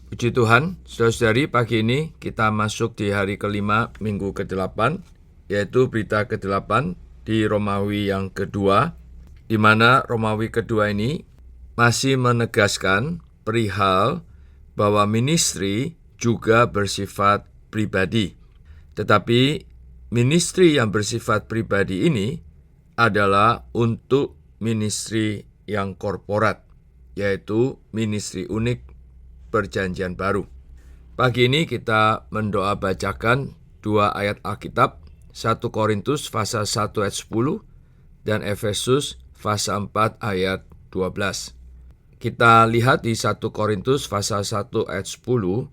Puji Tuhan, saudara-saudari, pagi ini kita masuk di hari kelima minggu ke-8, yaitu berita ke-8 di Romawi yang kedua, di mana Romawi kedua ini masih menegaskan perihal bahwa ministry juga bersifat pribadi. Tetapi ministry yang bersifat pribadi ini adalah untuk ministry yang korporat, yaitu ministry unik Perjanjian Baru. Pagi ini kita mendoa bacakan dua ayat Alkitab, 1 Korintus pasal 1 ayat 10 dan Efesus pasal 4 ayat 12. Kita lihat di 1 Korintus pasal 1 ayat 10,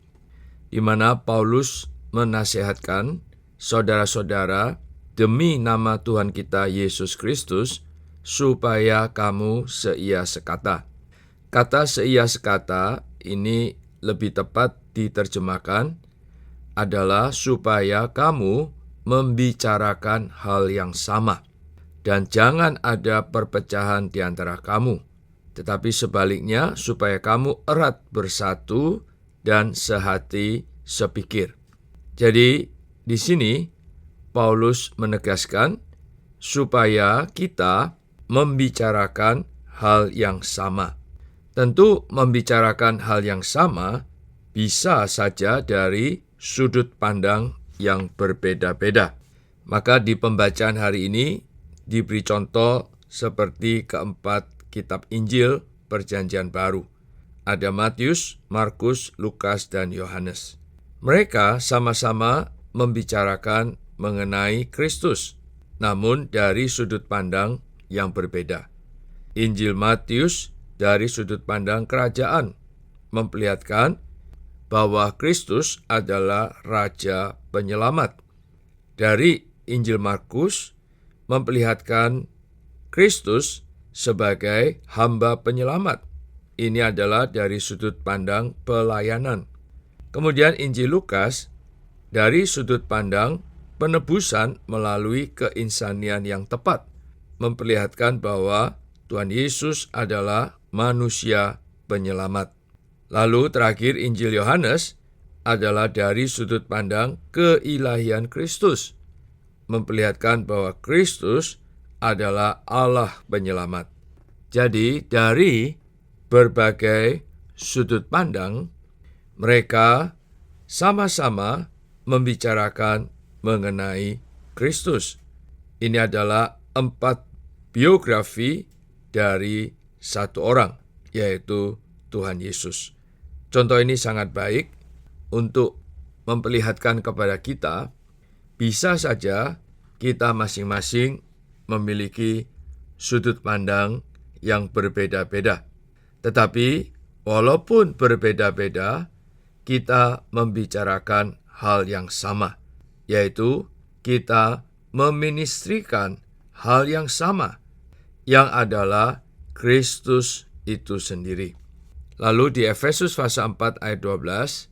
di mana Paulus menasihatkan saudara-saudara demi nama Tuhan kita Yesus Kristus, supaya kamu seia sekata. Kata seia sekata ini lebih tepat diterjemahkan adalah supaya kamu membicarakan hal yang sama. Dan jangan ada perpecahan di antara kamu. Tetapi sebaliknya supaya kamu erat bersatu dan sehati sepikir. Jadi di sini Paulus menegaskan supaya kita membicarakan hal yang sama. Tentu membicarakan hal yang sama bisa saja dari sudut pandang yang berbeda-beda. Maka di pembacaan hari ini diberi contoh seperti keempat kitab Injil Perjanjian Baru. Ada Matius, Markus, Lukas, dan Yohanes. Mereka sama-sama membicarakan mengenai Kristus, namun dari sudut pandang yang berbeda. Injil Matius dari sudut pandang kerajaan, memperlihatkan bahwa Kristus adalah Raja Penyelamat. Dari Injil Markus, memperlihatkan Kristus sebagai hamba penyelamat. Ini adalah dari sudut pandang pelayanan. Kemudian Injil Lukas dari sudut pandang penebusan melalui keinsanian yang tepat, memperlihatkan bahwa Tuhan Yesus adalah manusia penyelamat. Lalu terakhir Injil Yohanes adalah dari sudut pandang keilahian Kristus, memperlihatkan bahwa Kristus adalah Allah penyelamat. Jadi dari berbagai sudut pandang, mereka sama-sama membicarakan mengenai Kristus. Ini adalah 4 biografi dari satu orang, yaitu Tuhan Yesus. Contoh ini sangat baik untuk memperlihatkan kepada kita, bisa saja kita masing-masing memiliki sudut pandang yang berbeda-beda. Tetapi walaupun berbeda-beda, kita membicarakan hal yang sama, yaitu kita meministrikan hal yang sama, yang adalah Kristus itu sendiri. Lalu di Efesus pasal 4 ayat 12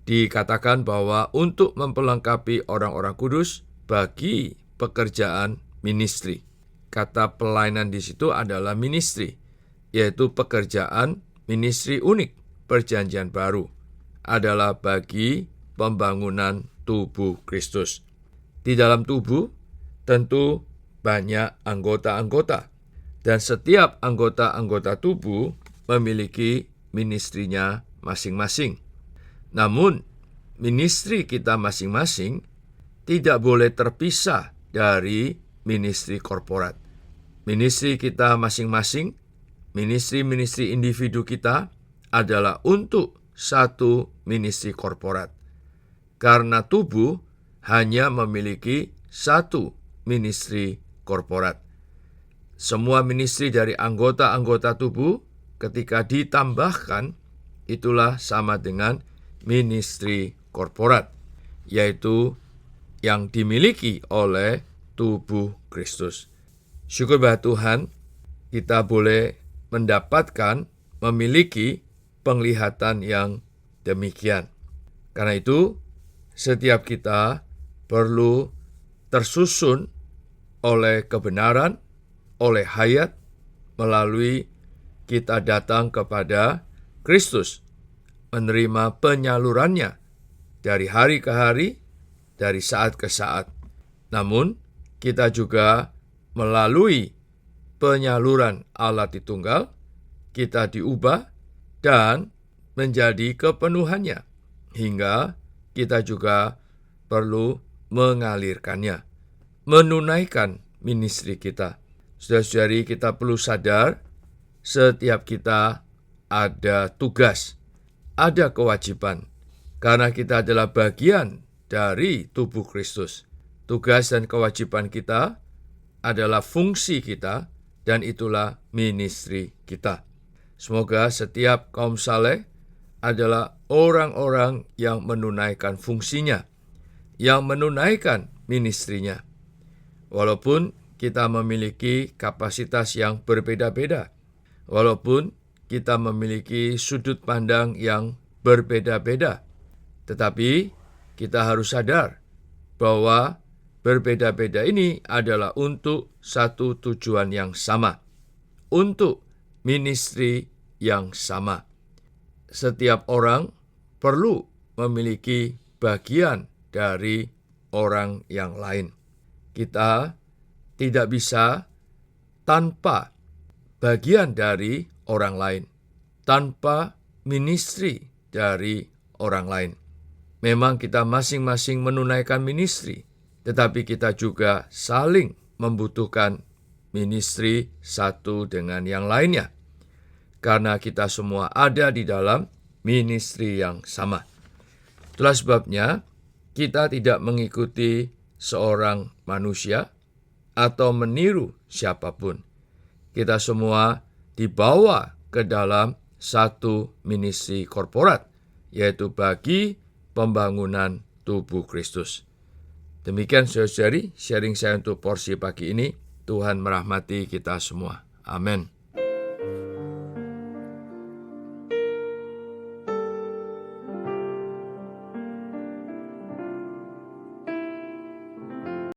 dikatakan bahwa untuk memperlengkapi orang-orang kudus bagi pekerjaan ministry. Kata pelayanan di situ adalah ministry, yaitu pekerjaan ministry unik Perjanjian Baru, adalah bagi pembangunan tubuh Kristus. Di dalam tubuh tentu banyak anggota-anggota, dan setiap anggota-anggota tubuh memiliki ministrinya masing-masing. Namun, ministri kita masing-masing tidak boleh terpisah dari ministri korporat. Ministri kita masing-masing, ministri-ministri individu kita adalah untuk satu ministri korporat. Karena tubuh hanya memiliki satu ministri korporat. Semua ministri dari anggota-anggota tubuh ketika ditambahkan itulah sama dengan ministri korporat, yaitu yang dimiliki oleh tubuh Kristus. Syukur bagi Tuhan, kita boleh mendapatkan, memiliki penglihatan yang demikian. Karena itu, setiap kita perlu tersusun oleh kebenaran, oleh hayat, melalui kita datang kepada Kristus, menerima penyalurannya dari hari ke hari, dari saat ke saat. Namun, kita juga melalui penyaluran Allah Tritunggal, kita diubah dan menjadi kepenuhannya, hingga kita juga perlu mengalirkannya, menunaikan ministri kita. Saudara-saudari, kita perlu sadar, setiap kita ada tugas, ada kewajiban, karena kita adalah bagian dari tubuh Kristus. Tugas dan kewajiban kita adalah fungsi kita, dan itulah ministri kita. Semoga setiap kaum saleh adalah orang-orang yang menunaikan fungsinya, yang menunaikan ministrinya. Walaupun kita memiliki kapasitas yang berbeda-beda, walaupun kita memiliki sudut pandang yang berbeda-beda, tetapi kita harus sadar bahwa berbeda-beda ini adalah untuk satu tujuan yang sama, untuk ministri yang sama. Setiap orang perlu memiliki bagian dari orang yang lain. Kita tidak bisa tanpa bagian dari orang lain, tanpa ministri dari orang lain. Memang kita masing-masing menunaikan ministri, tetapi kita juga saling membutuhkan ministri satu dengan yang lainnya, karena kita semua ada di dalam ministri yang sama. Itulah sebabnya kita tidak mengikuti seorang manusia atau meniru siapapun. Kita semua dibawa ke dalam satu ministri korporat, yaitu bagi pembangunan tubuh Kristus. Demikian saudara-saudari, sharing saya untuk porsi pagi ini. Tuhan merahmati kita semua. Amin.